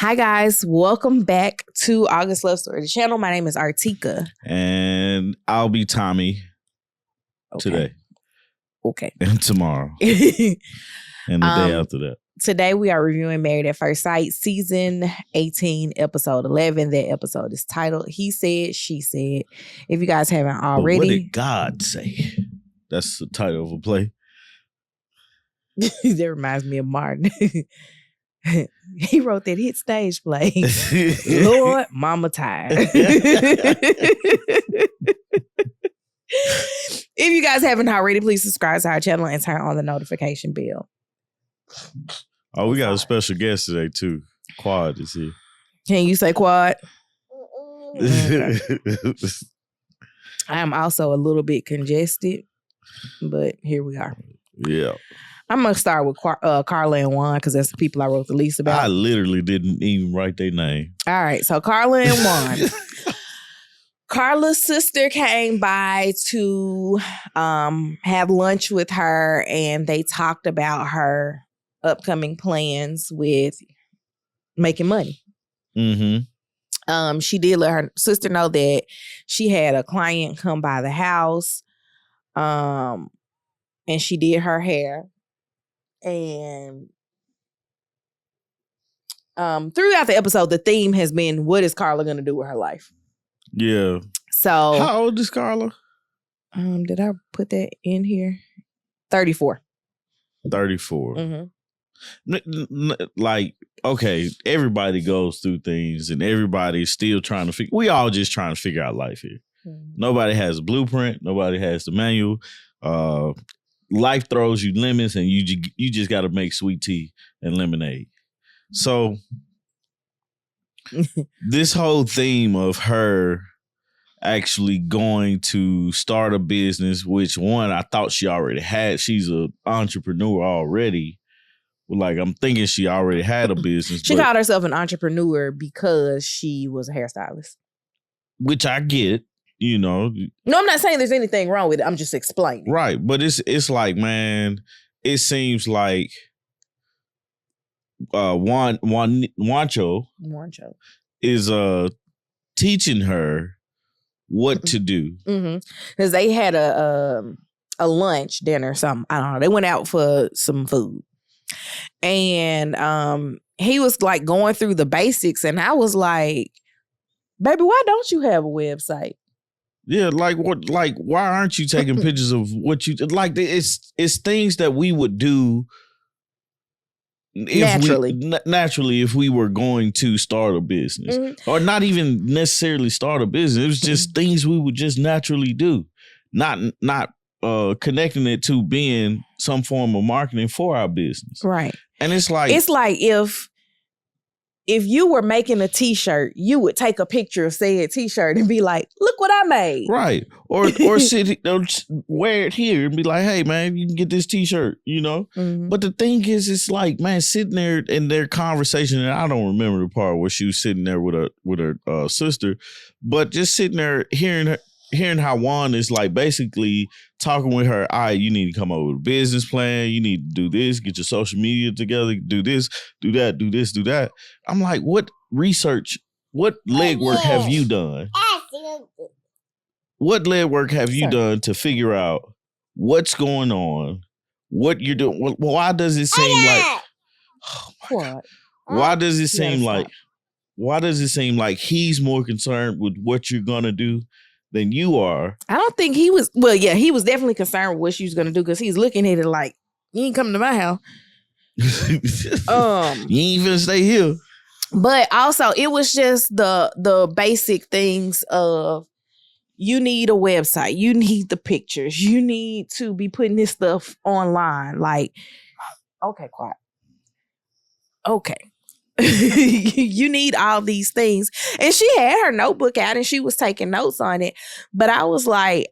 Hi guys, welcome back to August Love Story, the channel. My name is Artika. And I'll be Tommy today. Okay. And tomorrow. And the day after that. Today we are reviewing Married at First Sight, season 18, episode 11. That episode is titled He Said, She Said. If you guys haven't already. But what did God say? That's the title of a play. That reminds me of Martin. He wrote that hit stage play. Lord, Mama tired. If you guys haven't already, please subscribe to our channel and turn on the notification bell. Oh, we got a special guest today too. Quad is here. Can you say Quad? Okay. I am also a little bit congested, but here we are. Yeah. I'm going to start with Karla and Juan because that's the people I wrote the least about. I literally didn't even write their name. All right. So Karla and Juan. Karla's sister came by to have lunch with her, and they talked about her upcoming plans with making money. Mm-hmm. She did let her sister know that she had a client come by the house, and she did her hair. And throughout the episode, the theme has been, what is Karla going to do with her life? Yeah. So how old is Karla? Did I put that in here? 34. 34. Mm-hmm. Like, okay, everybody goes through things and everybody's still trying to figure. We all just trying to figure out life here. Mm-hmm. Nobody has a blueprint. Nobody has the manual. Life throws you lemons and you just got to make sweet tea and lemonade. So this whole theme of her actually going to start a business, which one I thought she already had. She's an entrepreneur already. Like, I'm thinking she already had a business. She called herself an entrepreneur because she was a hairstylist. Which I get. You know, no, I'm not saying there's anything wrong with it. I'm just explaining. Right. But it's like, man, it seems like Juancho is teaching her what to do. Because they had a lunch, dinner, something. I don't know. They went out for some food. And he was like going through the basics. And I was like, baby, why don't you have a website? Yeah, like what? Like, why aren't you taking pictures of what you like? It's things that we would do naturally if we were going to start a business, or not even necessarily start a business. It was just things we would just naturally do, not connecting it to being some form of marketing for our business, right? And it's like if you were making a t-shirt, you would take a picture of said t-shirt and be like, look what I made. Right. Or wear it here and be like, hey, man, you can get this t-shirt, you know? Mm-hmm. But the thing is, it's like, man, sitting there in their conversation, and I don't remember the part where she was sitting there with her sister, but just sitting there hearing how Juan is like basically talking with her, all right, you need to come up with a business plan. You need to do this, get your social media together, do this, do that, do this, do that. I'm like, what research, what legwork have you done? What legwork have you done to figure out what's going on, what you're doing? Why does it seem like, why does it seem like he's more concerned with what you're going to do than you are? I don't think he was. Well, yeah, he was definitely concerned with what she was going to do because he's looking at it like, you ain't coming to my house. You ain't finna stay here. But also, it was just the basic things of, you need a website, you need the pictures, you need to be putting this stuff online. Like, okay, quiet. Okay. You need all these things. And she had her notebook out and she was taking notes on it. But I was like,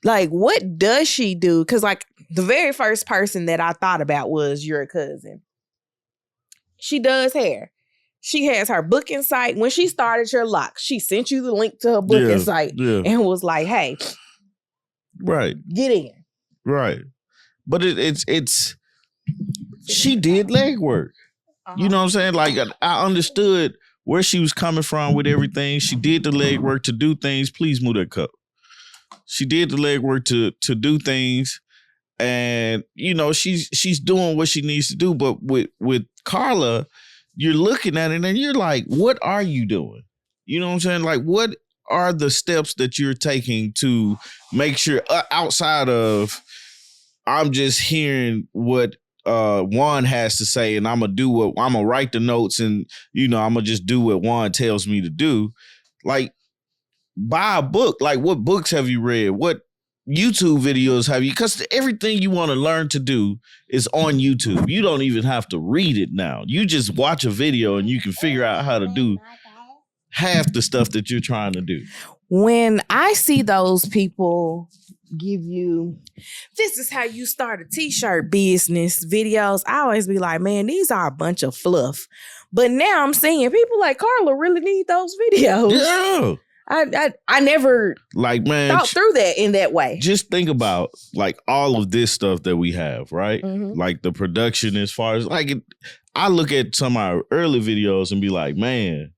what does she do? Because like the very first person that I thought about was your cousin. She does hair. She has her booking site. When she started your lock, she sent you the link to her booking site and was like, hey, right, get in. Right. But it's she did legwork. You know what I'm saying? Like, I understood where she was coming from with everything. She did the legwork to do things. Please move that cup. She did the legwork to do things. And, you know, she's doing what she needs to do. But with Karla, you're looking at it and you're like, what are you doing? You know what I'm saying? Like, what are the steps that you're taking to make sure outside of I'm just hearing what Juan has to say and I'm gonna write the notes and, you know, I'm gonna just do what Juan tells me to do. Like, buy a book. Like, what books have you read? What YouTube videos have you? Because everything you want to learn to do is on YouTube. You don't even have to read it now. You just watch a video and you can figure out how to do half the stuff that you're trying to do. When I see those people give you, this is how you start a t-shirt business videos, I always be like, man, these are a bunch of fluff. But now I'm seeing people like Karla really need those videos. Yeah. I never like, man, thought through that in that way. Just think about like all of this stuff that we have, right? Mm-hmm. Like the production as far as like I look at some of our early videos and be like, man,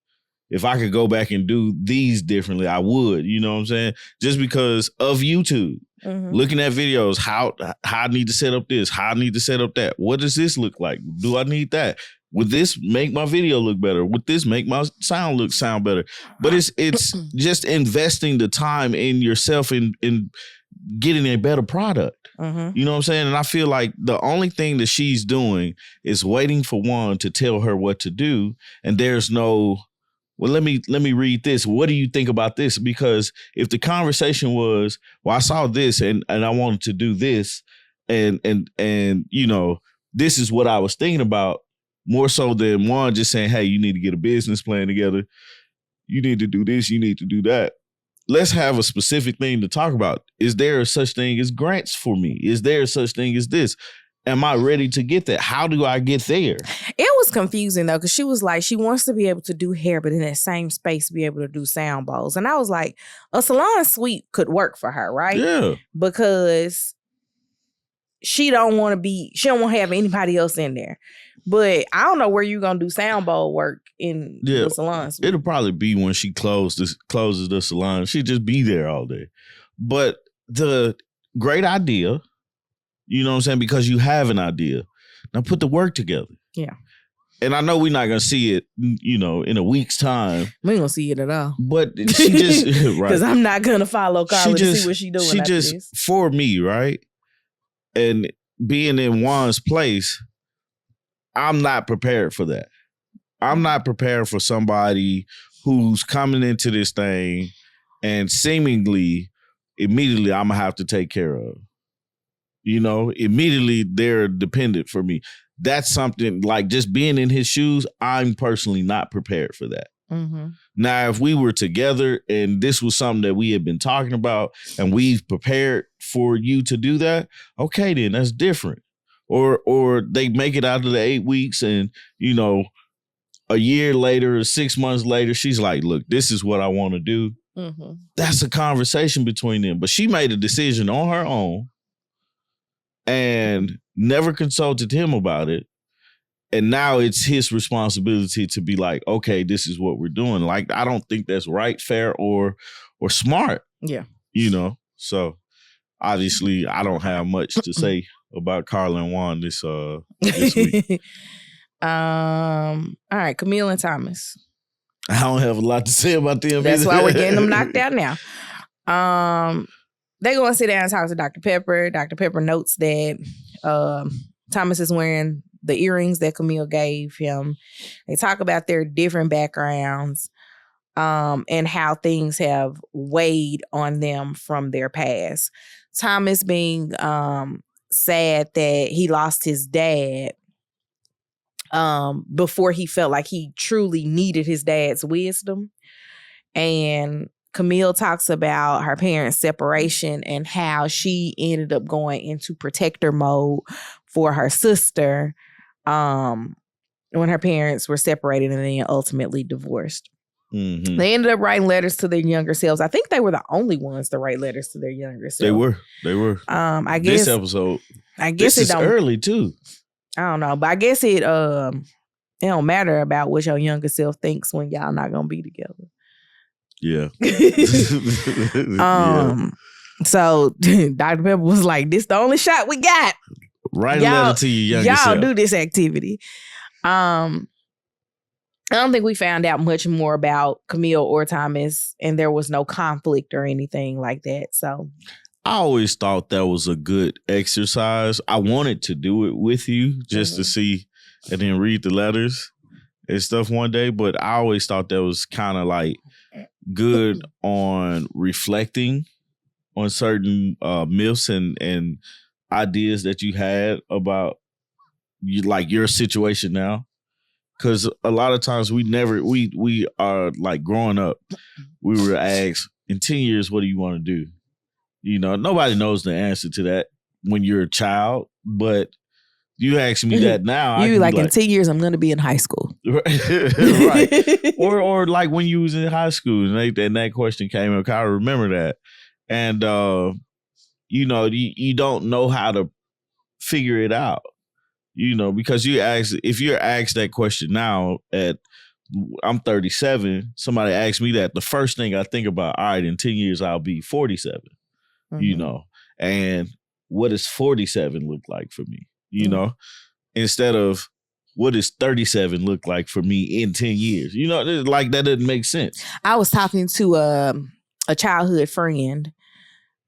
if I could go back and do these differently, I would. You know what I'm saying? Just because of YouTube. Mm-hmm. Looking at videos, how I need to set up this, how I need to set up that. What does this look like? Do I need that? Would this make my video look better? Would this make my sound better? But it's just investing the time in yourself in getting a better product. Mm-hmm. You know what I'm saying? And I feel like the only thing that she's doing is waiting for Juan to tell her what to do. And there's no, well, let me read this. What do you think about this? Because if the conversation was, well, I saw this and I wanted to do this and you know, this is what I was thinking about. More so than Juan just saying, hey, you need to get a business plan together. You need to do this. You need to do that. Let's have a specific thing to talk about. Is there a such thing as grants for me? Is there a such thing as this? Am I ready to get that? How do I get there? It was confusing, though, because she was like, she wants to be able to do hair, but in that same space, be able to do sound bowls. And I was like, a salon suite could work for her, right? Yeah. Because she don't want to have anybody else in there. But I don't know where you're going to do sound bowl work in the salon suite. It'll probably be when she closes the salon. She'll just be there all day. But the great idea, you know what I'm saying? Because you have an idea. Now put the work together. Yeah. And I know we're not going to see it, you know, in a week's time. We ain't going to see it at all. But she just, right. Because I'm not going to follow Karla to see what she's doing. She just, this. For me, right? And being in Juan's place, I'm not prepared for that. I'm not prepared for somebody who's coming into this thing and seemingly immediately I'm going to have to take care of. You know, immediately they're dependent for me. That's something like just being in his shoes. I'm personally not prepared for that. Mm-hmm. Now, if we were together and this was something that we had been talking about and we've prepared for you to do that, okay, then that's different. Or they make it out of the 8 weeks and, you know, a year later or 6 months later, she's like, look, this is what I want to do. Mm-hmm. That's a conversation between them. But she made a decision on her own and never consulted him about it. And now it's his responsibility to be like, okay, this is what we're doing. Like, I don't think that's right, fair, or smart. Yeah. You know, so obviously I don't have much to say about Karla and Juan this week. All right, Camille and Thomas. I don't have a lot to say about them. That's why we're getting them knocked out now. They're going to sit down and talk to Dr. Pepper. Dr. Pepper notes that Thomas is wearing the earrings that Camille gave him. They talk about their different backgrounds and how things have weighed on them from their past. Thomas being sad that he lost his dad before he felt like he truly needed his dad's wisdom. And Camille talks about her parents' separation and how she ended up going into protector mode for her sister when her parents were separated and then ultimately divorced. Mm-hmm. They ended up writing letters to their younger selves. I think they were the only ones to write letters to their younger selves. They were. I guess this episode. I guess this is early too. I don't know, but I guess it It don't matter about what your younger self thinks when y'all not gonna be together. Yeah. So Dr. Pepper was like, this the only shot we got. Write a letter to your younger self. Y'all do this activity. I don't think we found out much more about Camille or Thomas, and there was no conflict or anything like that. So I always thought that was a good exercise. I wanted to do it with you just to see and then read the letters and stuff one day, but I always thought that was kind of like good on reflecting on certain myths and ideas that you had about your situation now. Because a lot of times we are like growing up, we were asked, in 10 years, what do you want to do? Nobody knows the answer to that when you're a child, but you ask me that now. You like in 10 years, I'm going to be in high school. Right. Or like when you was in high school and that question came up, I remember that. And, you don't know how to figure it out, because if you're asked that question now I'm 37, somebody asked me that, the first thing I think about, all right, in 10 years, I'll be 47, and what does 47 look like for me, instead of what does 37 look like for me in 10 years? Like that doesn't make sense. I was talking to a childhood friend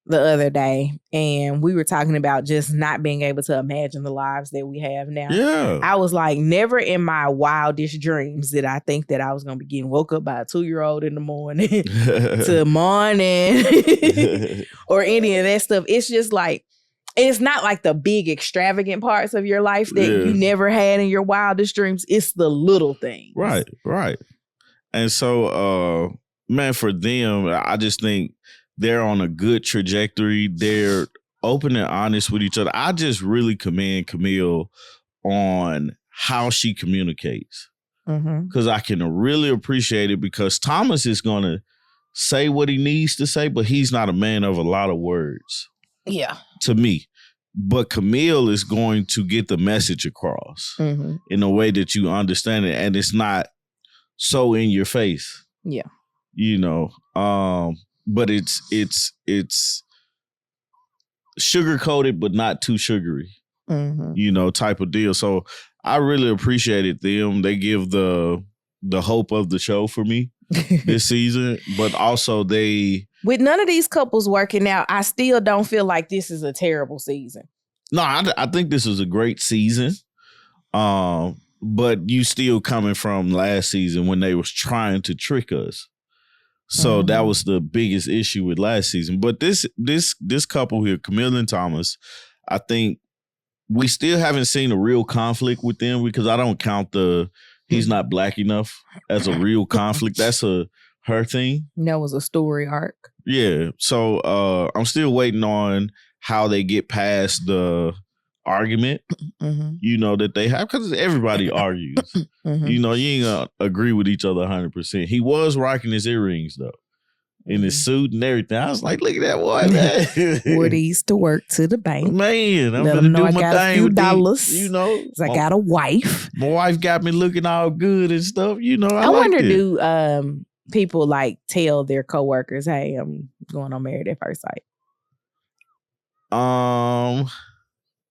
the other day, and we were talking about just not being able to imagine the lives that we have now. Yeah. I was like, never in my wildest dreams did I think that I was going to be getting woke up by a 2-year-old in the morning to morning or any of that stuff. It's just like, it's not like the big extravagant parts of your life that you never had in your wildest dreams. It's the little things. Right. And so, man, for them, I just think they're on a good trajectory. They're open and honest with each other. I just really commend Camille on how she communicates, because I can really appreciate it, because Thomas is going to say what he needs to say, but he's not a man of a lot of words. Yeah. To me. But Camille is going to get the message across in a way that you understand it, and it's not so in your face. Yeah. But it's sugar coated, but not too sugary, type of deal. So I really appreciated them. They give the hope of the show for me this season, but also with none of these couples working out, I still don't feel like this is a terrible season. No, I think this is a great season. But you still coming from last season when they was trying to trick us. So that was the biggest issue with last season. But this couple here, Camille and Thomas, I think we still haven't seen a real conflict with them, because I don't count he's not black enough as a real conflict. That's her thing. That was a story arc. Yeah. So I'm still waiting on how they get past the argument, that they have, because everybody argues. You ain't gonna agree with each other 100%. He was rocking his earrings though, in his suit and everything. I was like, look at that boy, man. Wore these to work to the bank. Man, I'm gonna do my thing with dollars. These, I got a wife. My wife got me looking all good and stuff. I wonder, do people like tell their coworkers, hey, I'm going on Married at First Sight?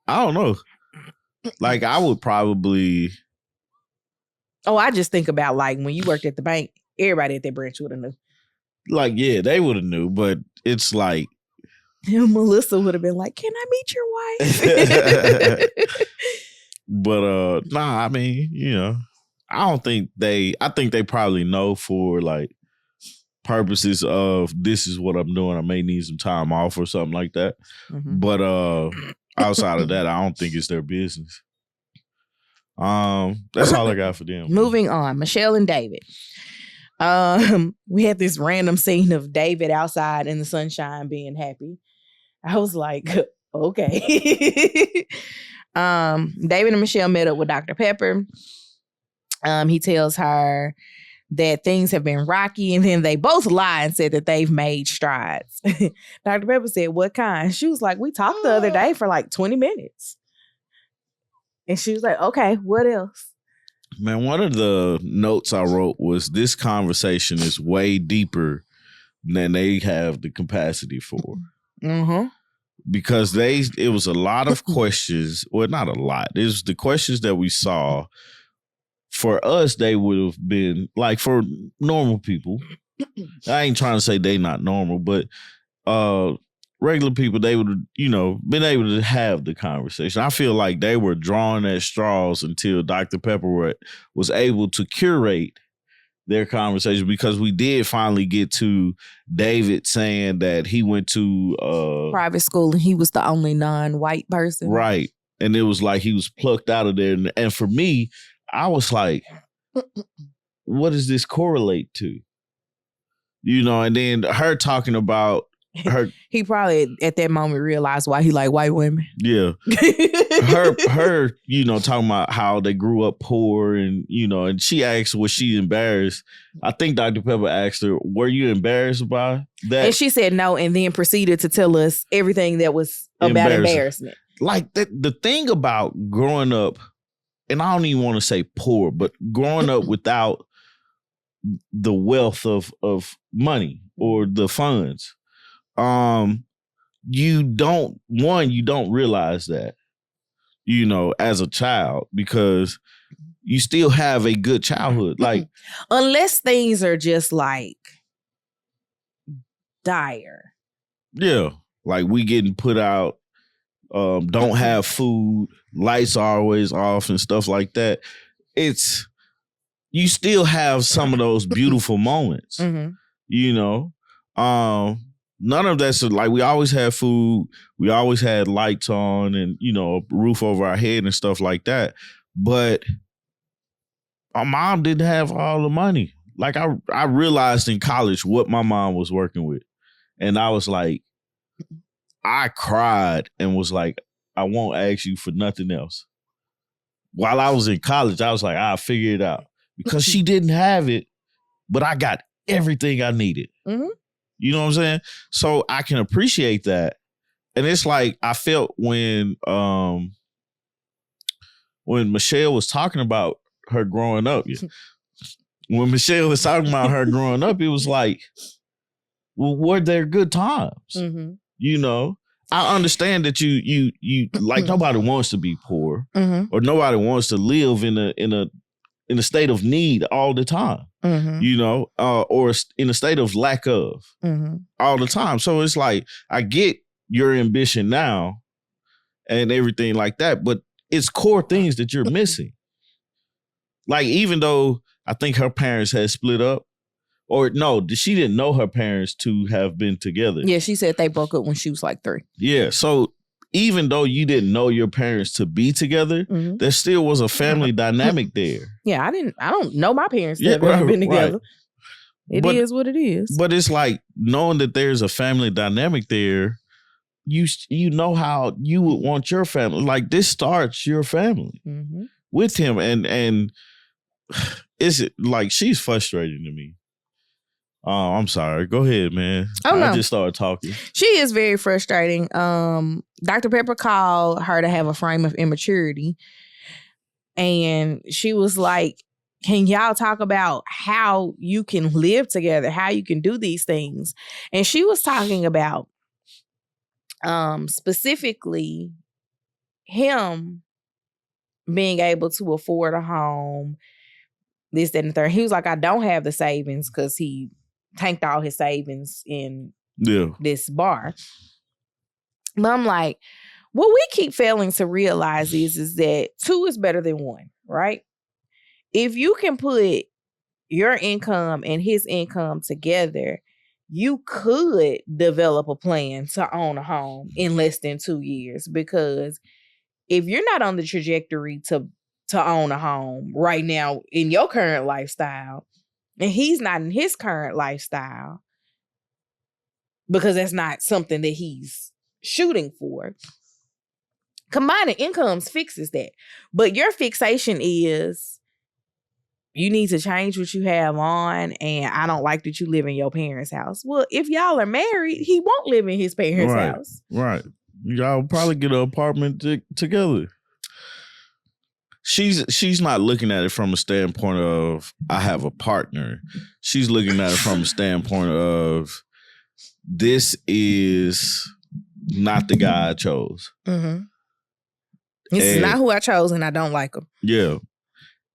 I don't know. Like, I would probably. Oh, I just think about like when you worked at the bank, everybody at that branch would have knew. Like, yeah, they would have knew, but it's like. Melissa would have been like, can I meet your wife? But nah, I mean, I think they probably know for like purposes of this is what I'm doing. I may need some time off or something like that. But outside of that, I don't think it's their business. That's all I got for them. Moving on, Michelle and David. We had this random scene of David outside in the sunshine being happy. I was like, okay. David and Michelle met up with Dr. Pepper. He tells her that things have been rocky, and then they both lie and said that they've made strides. Dr. Pepper said, what kind? She was like, we talked the other day for like 20 minutes. And she was like, okay, what else? Man, one of the notes I wrote was this conversation is way deeper than they have the capacity for. Mm-hmm. Because it was a lot of questions. Well, not a lot. It was the questions that we saw. For us, they would have been like for normal people. I ain't trying to say they not normal, but regular people, they would have, been able to have the conversation. I feel like they were drawing at straws until Dr. Pepper was able to curate their conversation, because we did finally get to David saying that he went to private school and he was the only non-white person. Right. And it was like he was plucked out of there. And for me, I was like, what does this correlate to? And then her talking about her. He probably at that moment realized why he like white women. Yeah. her, talking about how they grew up poor and she asked, was she embarrassed? I think Dr. Pepper asked her, were you embarrassed by that? And she said no, and then proceeded to tell us everything that was about embarrassment. Like the thing about growing up, and I don't even want to say poor, but growing up without the wealth of money or the funds, you don't realize that, as a child, because you still have a good childhood. Like, unless things are just like dire. Yeah. Like we getting put out, don't have food, lights are always off and stuff like that. You still have some of those beautiful moments, none of that's like, we always had food, we always had lights on and, a roof over our head and stuff like that. But my mom didn't have all the money. Like I realized in college what my mom was working with. And I was like, I cried and was like, I won't ask you for nothing else. While I was in college, I was like, I'll figure it out. Because she didn't have it, but I got everything I needed. Mm-hmm. You know what I'm saying? So I can appreciate that. And it's like I felt when Michelle was talking about her growing up. When Michelle was talking about her growing up, it was like, well, were there good times? Mm-hmm. I understand that you like nobody wants to be poor, or nobody wants to live in a state of need all the time, or in a state of lack of all the time. So it's like, I get your ambition now and everything like that, but it's core things that you're missing. Like, even though I think her parents had split up, or no, she didn't know her parents to have been together. Yeah, she said they broke up when she was like 3. Yeah, so even though you didn't know your parents to be together, there still was a family dynamic there. Yeah, I don't know my parents to have ever been together. Right. It is what it is. But it's like, knowing that there's a family dynamic there, you know how you would want your family. Like, this starts your family with him. And is it like, she's frustrating to me. Oh, I'm sorry. Go ahead, man. Oh, no. I just started talking. She is very frustrating. Dr. Pepper called her to have a frame of immaturity. And she was like, can y'all talk about how you can live together, how you can do these things? And she was talking about specifically him being able to afford a home, this, that, and the third. He was like, I don't have the savings, because he tanked all his savings in this bar. But I'm like, what we keep failing to realize is that 2 is better than 1, right? If you can put your income and his income together, you could develop a plan to own a home in less than 2 years. Because if you're not on the trajectory to own a home right now in your current lifestyle, and he's not in his current lifestyle, because that's not something that he's shooting for, combining incomes fixes that. But your fixation is, you need to change what you have on, and I don't like that you live in your parents' house. Well, if y'all are married, he won't live in his parents' house. Right. Y'all probably get an apartment together. she's not looking at it from a standpoint of I have a partner. She's looking at it from a standpoint of this is not the guy I chose. Mm-hmm. This is not who I chose, and I don't like him. Yeah.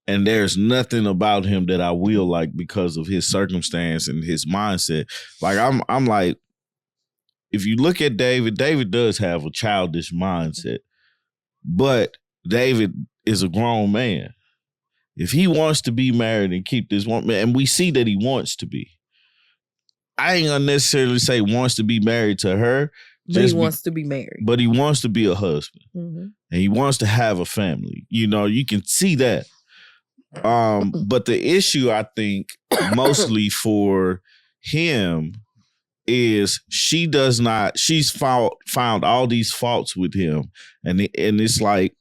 And there's nothing about him that I will like because of his circumstance and his mindset. Like I'm like, if you look at David does have a childish mindset, but David is a grown man. If he wants to be married and keep this woman, and we see that he wants to be, I ain't gonna necessarily say wants to be married to her. But he wants to be married. But he wants to be a husband. Mm-hmm. And he wants to have a family. You know, you can see that. But the issue, I think, mostly for him is she's found all these faults with him. And it's like,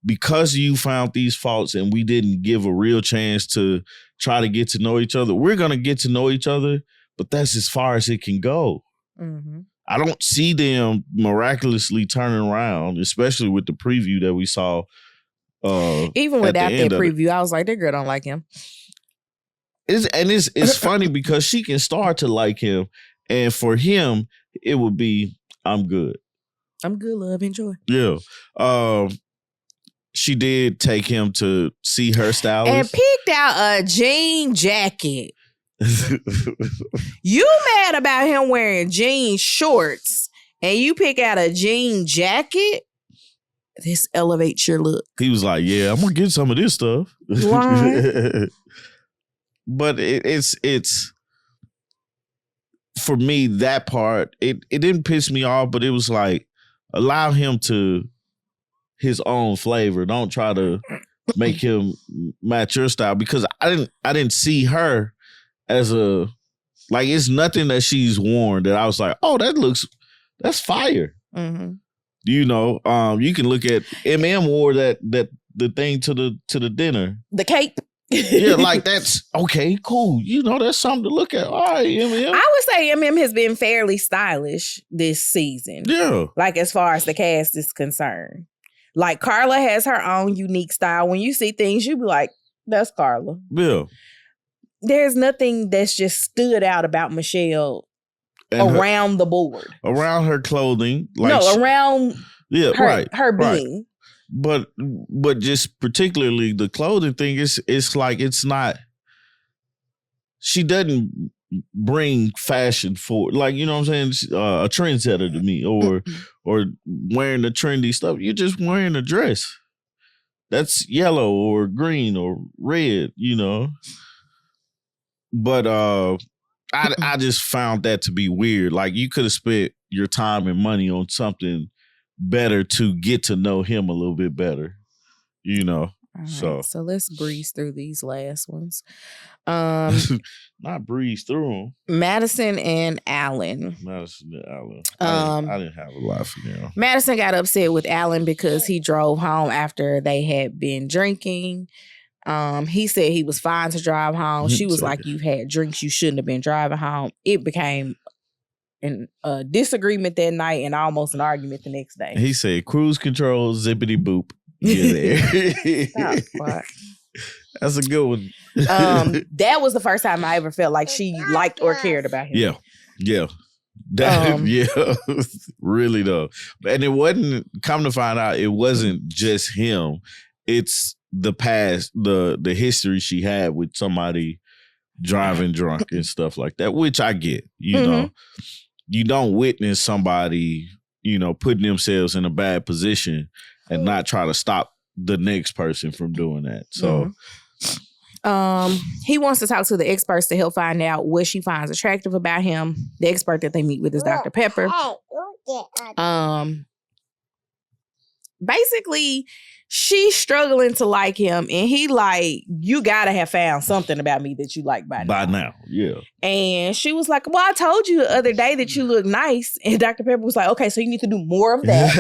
because you found these faults and we didn't give a real chance to try to get to know each other, we're going to get to know each other, but that's as far as it can go. Mm-hmm. I don't see them miraculously turning around, especially with the preview that we saw. Even without that preview, I was like, that girl don't like him. It's funny because she can start to like him, and for him, it would be, I'm good. I'm good, love, enjoy. Yeah. She did take him to see her stylist. And picked out a jean jacket. You mad about him wearing jean shorts and you pick out a jean jacket? This elevates your look. He was like, yeah, I'm gonna get some of this stuff. Right. But it's for me, that part, it didn't piss me off, but it was like, allow him to his own flavor. Don't try to make him match your style, because I didn't see her as a, like, it's nothing that she's worn that I was like, oh, that's fire. Mm-hmm. You know, you can look at Emem wore the thing to the dinner. The cape. Yeah, like, that's okay, cool. You know, that's something to look at. All right, Emem. I would say Emem has been fairly stylish this season. Yeah. Like, as far as the cast is concerned. Like, Karla has her own unique style. When you see things, you be like, that's Karla. Yeah. There's nothing that's just stood out about Michelle and around the board. Around her clothing. Like, no, around her being. Right. But just particularly the clothing thing, it's like, it's not, she doesn't bring fashion for, like, you know what I'm saying, a trendsetter to me, or wearing the trendy stuff. You're just wearing a dress that's yellow or green or red, you know. But I just found that to be weird. Like, you could have spent your time and money on something better to get to know him a little bit better, you know. Right, so let's breeze through these last ones. Not breeze through them. Madison and Allen. I didn't have a lot for them. Madison got upset with Allen because he drove home after they had been drinking. He said he was fine to drive home. She was like, "You had drinks. You shouldn't have been driving home." It became a disagreement that night and almost an argument the next day. He said, "Cruise control, zippity boop." Stop, that's a good one. That was the first time I ever felt like she liked or cared about him. Yeah. Really though. And it wasn't, come to find out, it wasn't just him. It's the past, the history she had with somebody driving drunk and stuff like that, which I get, you know. You don't witness somebody, you know, putting themselves in a bad position and not try to stop the next person from doing that. So he wants to talk to the experts to help find out what she finds attractive about him. The expert that they meet with is Dr. Pepper. Basically, she's struggling to like him, and he like, you gotta have found something about me that you like by now. Yeah. And she was like, well, I told you the other day that you look nice. And Dr. Pepper was like, okay, so you need to do more of that.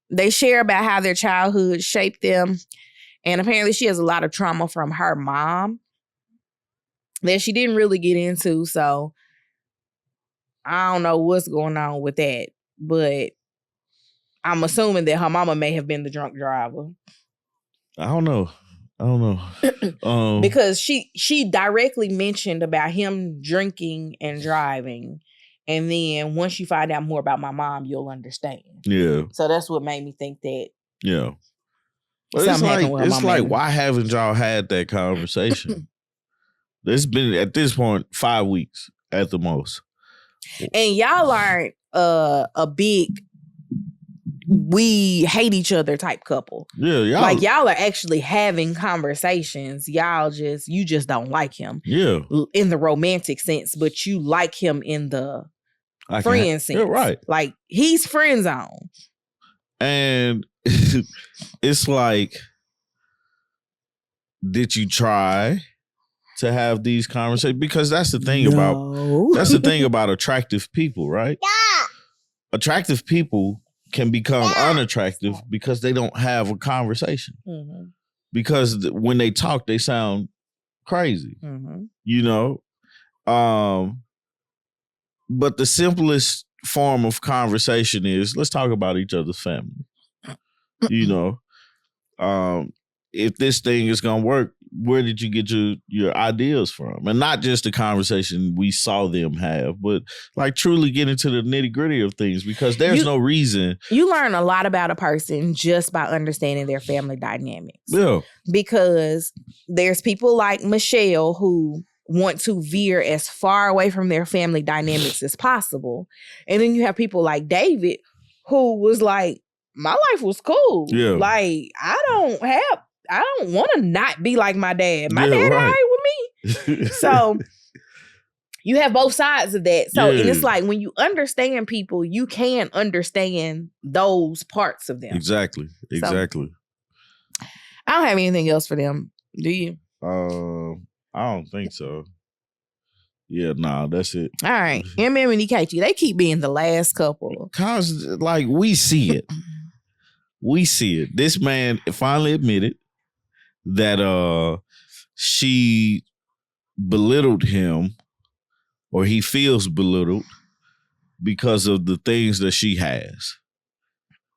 They share about how their childhood shaped them. And apparently she has a lot of trauma from her mom that she didn't really get into. So I don't know what's going on with that. But I'm assuming that her mama may have been the drunk driver. I don't know. Because she directly mentioned about him drinking and driving. And then once you find out more about my mom, you'll understand. Yeah. So that's what made me think that. Yeah. But it's like, why haven't y'all had that conversation? It's been, at this point, 5 weeks at the most. And y'all aren't a big, we hate each other type couple. Yeah, y'all are actually having conversations. You just don't like him. Yeah. In the romantic sense, but you like him in the friend sense. Yeah, right. Like, he's friend zone. And it's like, did you try to have these conversations? Because that's the thing about attractive people, right? Yeah. Attractive people can become unattractive because they don't have a conversation. Mm-hmm. Because when they talk, they sound crazy. Mm-hmm. You know? But the simplest form of conversation is, let's talk about each other's family. You know? If this thing is going to work, where did you get your ideas from? And not just the conversation we saw them have, but like truly get into the nitty gritty of things, because there's no reason. You learn a lot about a person just by understanding their family dynamics. Yeah. Because there's people like Michelle who want to veer as far away from their family dynamics as possible. And then you have people like David who was like, my life was cool. Yeah. Like, I don't want to not be like my dad. My dad all right with me. So you have both sides of that. So and it's like, when you understand people, you can understand those parts of them. Exactly. So, I don't have anything else for them. Do you? I don't think so. Yeah, nah, that's it. All right. Emem and Ikechi, they keep being the last couple. Cause like, we see it. We see it. This man finally admitted that she belittled him, or he feels belittled because of the things that she has.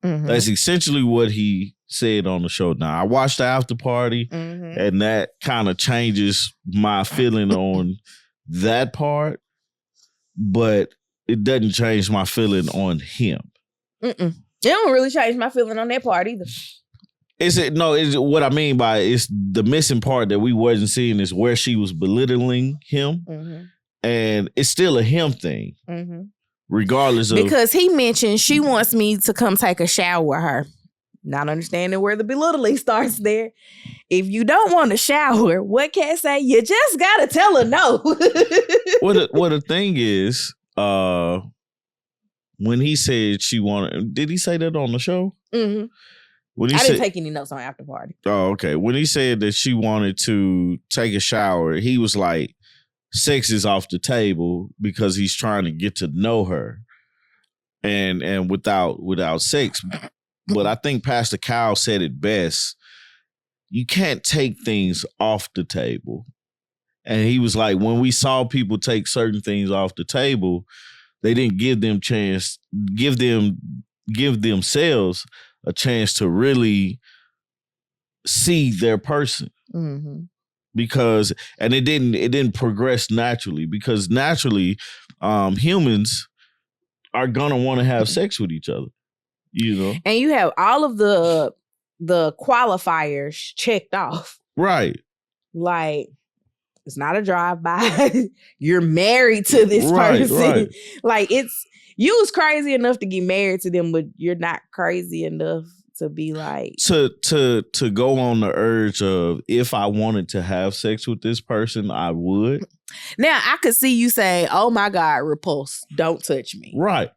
Mm-hmm. That's essentially what he said on the show. Now, I watched the Afterparty, and that kind of changes my feeling on that part, but it doesn't change my feeling on him. It don't really change my feeling on that part either. What I mean by it's the missing part that we wasn't seeing is where she was belittling him, and it's still a him thing, regardless of, because he mentioned she wants me to come take a shower with her. Not understanding where the belittling starts there. If you don't want to shower, what can I say? You just gotta tell her no. What the thing is, when he said she wanted, did he say that on the show? Mm-hmm. I didn't take any notes on Afterparty. Oh, okay. When he said that she wanted to take a shower, he was like, sex is off the table because he's trying to get to know her, and without sex. But I think Pastor Kyle said it best. You can't take things off the table. And he was like, when we saw people take certain things off the table, they didn't give themselves a chance to really see their person. Mm-hmm. Because, and it didn't progress naturally, because naturally humans are gonna want to have sex with each other, you know. And you have all of the qualifiers checked off. Right. Like, it's not a drive-by. You're married to this person. Right. Like, you was crazy enough to get married to them, but you're not crazy enough to be like, to go on the urge of, if I wanted to have sex with this person, I would. Now I could see you saying, "Oh my God, repulsed! Don't touch me." Right,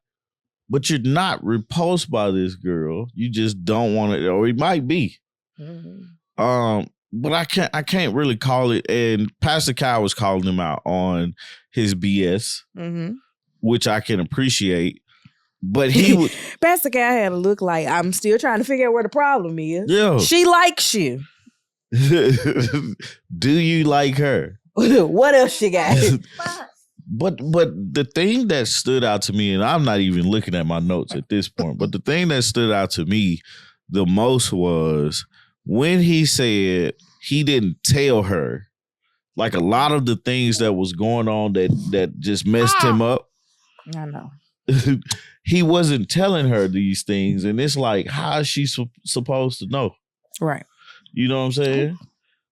but you're not repulsed by this girl. You just don't want it, or it might be. Mm-hmm. But I can't really call it. And Pastor Kyle was calling him out on his BS, which I can appreciate. But he would. Pastor Kyle had a look like, I'm still trying to figure out where the problem is. Yeah. She likes you. Do you like her? What else she got? But the thing that stood out to me, and I'm not even looking at my notes at this point, but the thing that stood out to me the most was when he said he didn't tell her, like a lot of the things that was going on that just messed him up. I know. He wasn't telling her these things, and it's like, how is she supposed to know? Right. You know what I'm saying?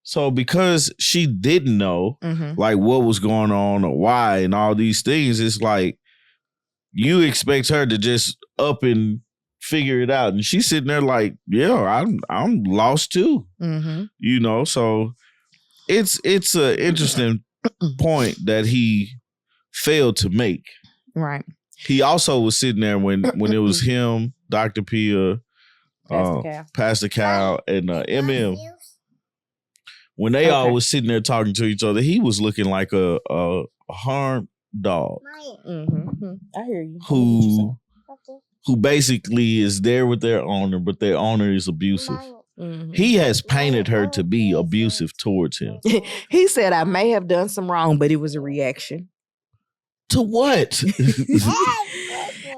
So because she didn't know like what was going on or why and all these things, it's like you expect her to just up and figure it out. And she's sitting there like, yeah, I'm lost too. You know, so it's an interesting point that he failed to make. Right. He also was sitting there when it was him, Dr. Pia, Pastor Cal, and Emem. When they all was sitting there talking to each other, he was looking like a harmed dog. I hear you. Who basically is there with their owner, but their owner is abusive. He has painted her to be abusive towards him. He said, I may have done some wrong, but it was a reaction. To what?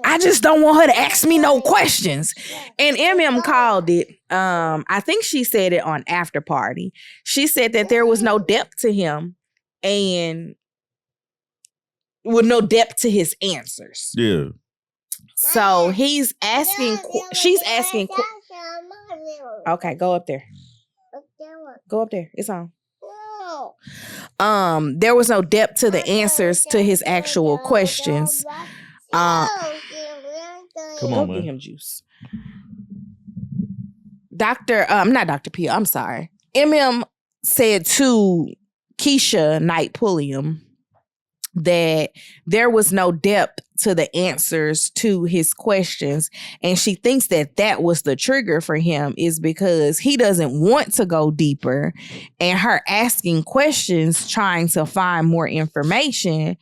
I just don't want her to ask me no questions. And Emem called it, I think she said it on Afterparty. She said that there was no depth to him and with no depth to his answers. Yeah. So she's asking. Okay, go up there. Go up there. It's on. There was no depth to the answers to his actual questions. Come on, Go man. get him juice. Not Dr. P, I'm sorry. Emem said to Keisha Knight Pulliam that there was no depth to the answers to his questions. And she thinks that was the trigger for him, is because he doesn't want to go deeper. And her asking questions, trying to find more information,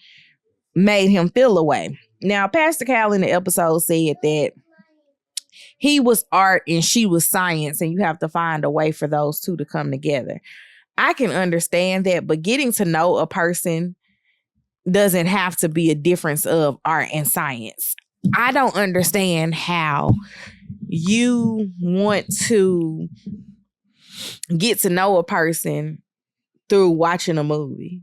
made him feel away. Now, Pastor Cal in the episode said that he was art and she was science, and you have to find a way for those two to come together. I can understand that, but getting to know a person doesn't have to be a difference of art and science. I don't understand how you want to get to know a person through watching a movie.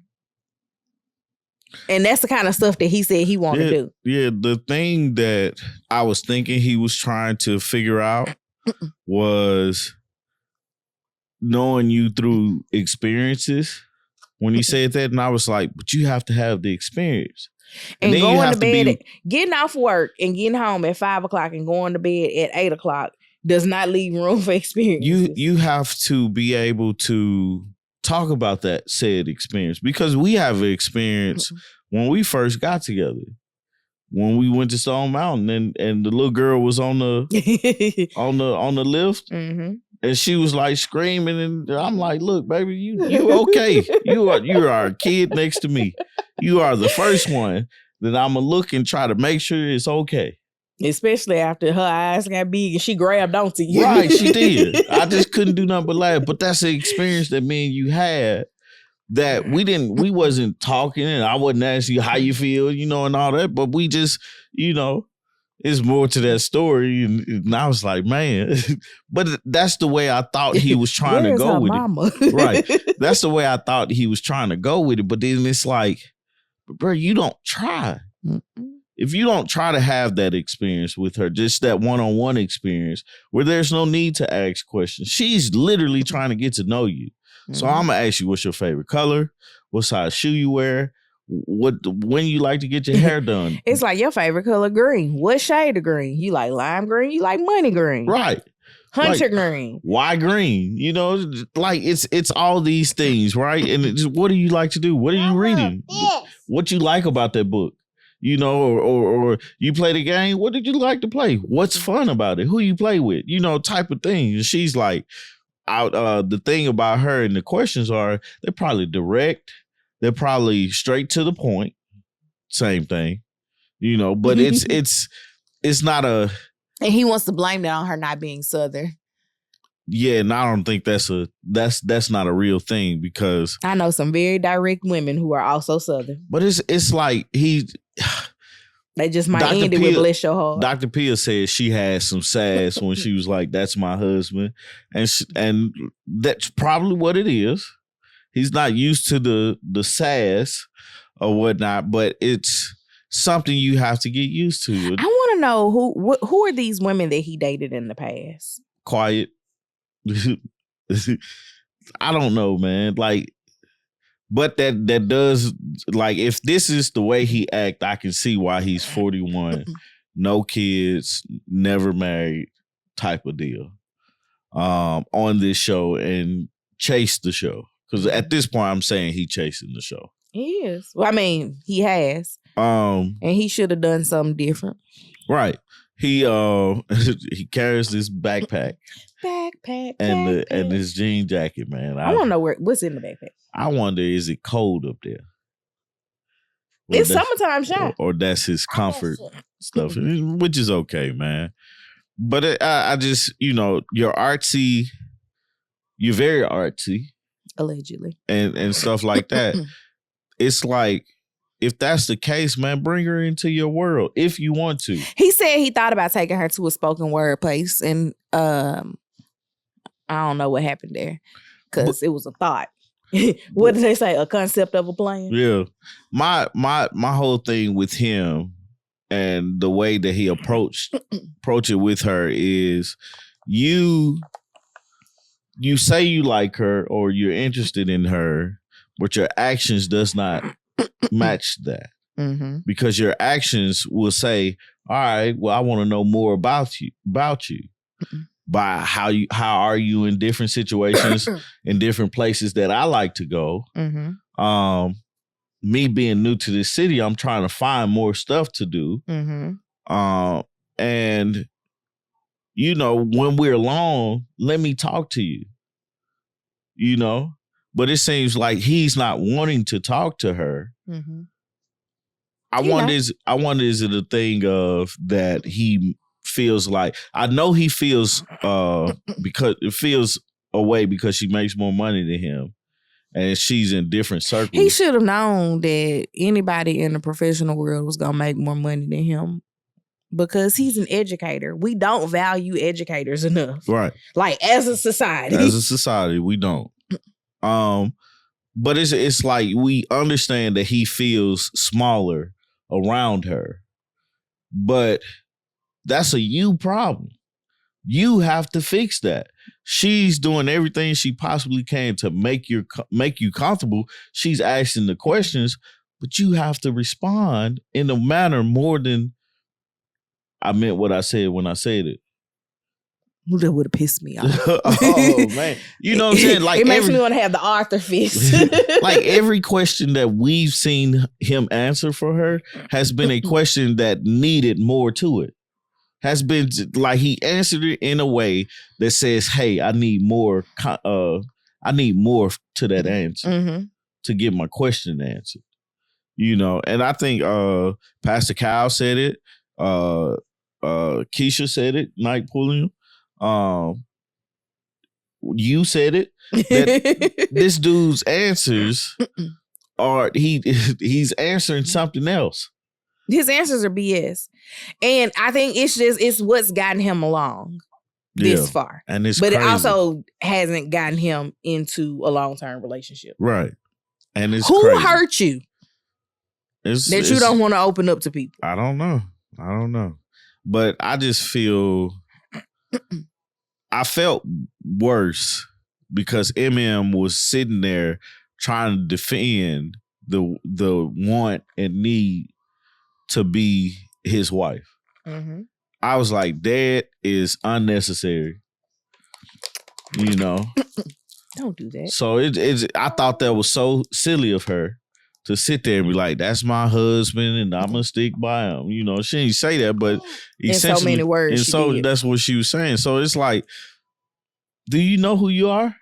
And that's the kind of stuff that he said he wanted to do. Yeah, the thing that I was thinking he was trying to figure out was knowing you through experiences. When he said that, and I was like, but you have to have the experience. And going to bed, getting off work and getting home at 5:00 and going to bed at 8:00 does not leave room for experience. You have to be able to talk about that said experience, because we have an experience when we first got together. When we went to Stone Mountain and the little girl was on the on the lift. And she was like screaming, and I'm like, "Look, baby, you okay? You are a kid next to me. You are the first one that I'ma look and try to make sure it's okay." Especially after her eyes got big and she grabbed onto you. Right, she did. I just couldn't do nothing but laugh. But that's the experience that me and you had, that we wasn't talking, and I wasn't asking you how you feel, and all that. But we just, it's more to that story, and I was like, man, but that's the way I thought he was trying to go with it. Right. That's the way I thought he was trying to go with it. But then it's like, bro, you don't try. If you don't try to have that experience with her, just that one-on-one experience where there's no need to ask questions. She's literally trying to get to know you. So I'm going to ask you, what's your favorite color? What size shoe you wear? When you like to get your hair done? It's like your favorite color green. What shade of green? You like lime green? You like money green? Right. Hunter green. Why green? Like it's all these things, right? And it's, what do you like to do? What are you reading? What you like about that book? Or you play the game. What did you like to play? What's fun about it? Who you play with? Type of thing. And she's like, the thing about her and the questions are, they're probably direct. They're probably straight to the point. Same thing, but it's not a. And he wants to blame that on her not being Southern. yeah, and I don't think that's not a real thing because I know some very direct women who are also Southern. But it's like they just might end it with bless your heart. Dr. Pia said she had some sass when she was like, "That's my husband," and that's probably what it is. He's not used to the sass or whatnot, but it's something you have to get used to. I want to know who are these women that he dated in the past? Quiet. I don't know, man. Like, but that does, like, if this is the way he act, I can see why he's 41, no kids, never married type of deal on this show and chase the show. Because at this point, I'm saying he chasing the show. He is. Well, I mean, he has. And he should have done something different. Right. He he carries this backpack. And his jean jacket, man. I want to know what's in the backpack. I wonder, is it cold up there? It's summertime shot. Or that's his comfort stuff, which is okay, man. But I just, you're artsy. You're very artsy. Allegedly. And stuff like that. It's like, if that's the case, man, bring her into your world if you want to. He said he thought about taking her to a spoken word place, and I don't know what happened there because it was a thought. What did they say? A concept of a plan? Yeah. My whole thing with him and the way that he approach it with her is you say you like her or you're interested in her, but your actions does not match that. Mm-hmm. Because your actions will say, all right, well, I want to know more about you. Mm-hmm. By how are you in different situations, in different places that I like to go. Mm-hmm. Me being new to this city, I'm trying to find more stuff to do. Mm-hmm. And when we're alone, let me talk to you. But it seems like he's not wanting to talk to her. Mm-hmm. I wonder, is it a thing of that he feels like, I know he feels because it feels away because she makes more money than him and she's in different circles. He should have known that anybody in the professional world was gonna make more money than him because he's an educator. We don't value educators enough. Right. Like as a society. As a society, we don't. But it's like we understand that he feels smaller around her. But that's a you problem. You have to fix that. She's doing everything she possibly can to make you comfortable. She's asking the questions, but you have to respond in a manner more than I meant what I said when I said it. That would have pissed me off. Oh, man. You know what I'm saying? Like it makes me want to have the Arthur fist. Like every question that we've seen him answer for her has been a question that needed more to it. Has been like he answered it in a way that says, hey, I need more to that answer to get my question answered. And I think Pastor Kyle said it. Keisha said it, Night Pulling. You said it. That this dude's answers are he's answering something else. His answers are BS. And I think it's what's gotten him along this far. And it's but crazy. It also hasn't gotten him into a long-term relationship. Right. And it's Who crazy. hurt you that you don't want to open up to people? I don't know. But I just feel I felt worse because Emem was sitting there trying to defend the want and need to be his wife. Mm-hmm. I was like, that is unnecessary. Don't do that. So I thought that was so silly of her to sit there and be like, that's my husband and I'm gonna stick by him. She didn't say that, but essentially, in so many words. And so that's what she was saying. So it's like, do you know who you are?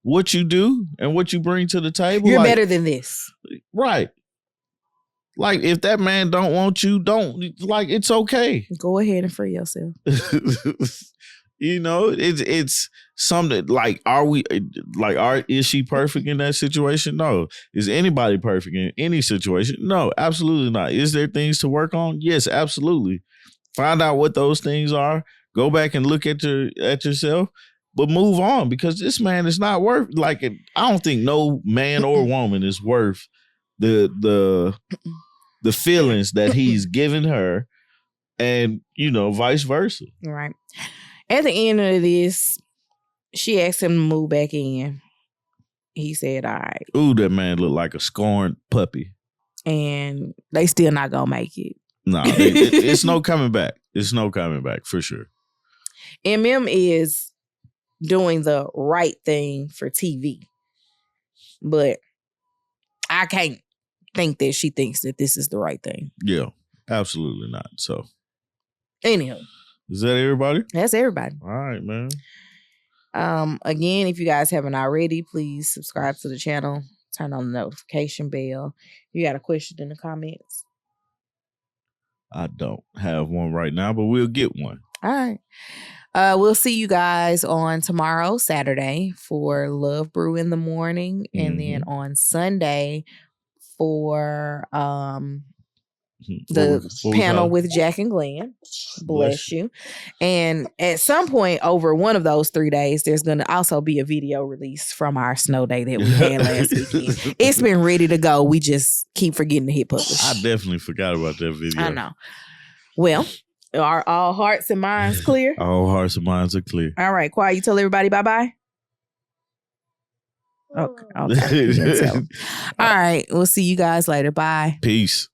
What you do and what you bring to the table? You're better than this. Right. Like, if that man don't want you, don't, like, it's okay. Go ahead and free yourself. You know, it's something like, is she perfect in that situation? No. Is anybody perfect in any situation? No, absolutely not. Is there things to work on? Yes, absolutely. Find out what those things are. Go back and look at yourself, but move on, because this man is not worth, like, I don't think no man or woman is worth the feelings that he's given her, and, you know, vice versa. Right. At the end of this, she asked him to move back in. He said, all right. Ooh, that man looked like a scorned puppy. And they still not gonna make it. No, it's no coming back. It's no coming back for sure. Emem is doing the right thing for TV. But I can't think that she thinks that this is the right thing. Yeah, absolutely not. So, anyhow. Is that everybody? That's everybody. All right, man. Again, if you guys haven't already, please subscribe to the channel. Turn on the notification bell. You got a question in the comments? I don't have one right now, but we'll get one. All right. We'll see you guys on tomorrow, Saturday, for Love Brew in the morning. And then on Sunday for the panel with Jack and Glenn. Bless you. And at some point over one of those 3 days, there's going to also be a video release from our snow day that we had last weekend. It's been ready to go. We just keep forgetting to hit publish. I definitely forgot about that video. I know. Well, are all hearts and minds clear? All hearts and minds are clear. All right. Quiet, you tell everybody bye-bye? Okay. All right. We'll see you guys later. Bye. Peace.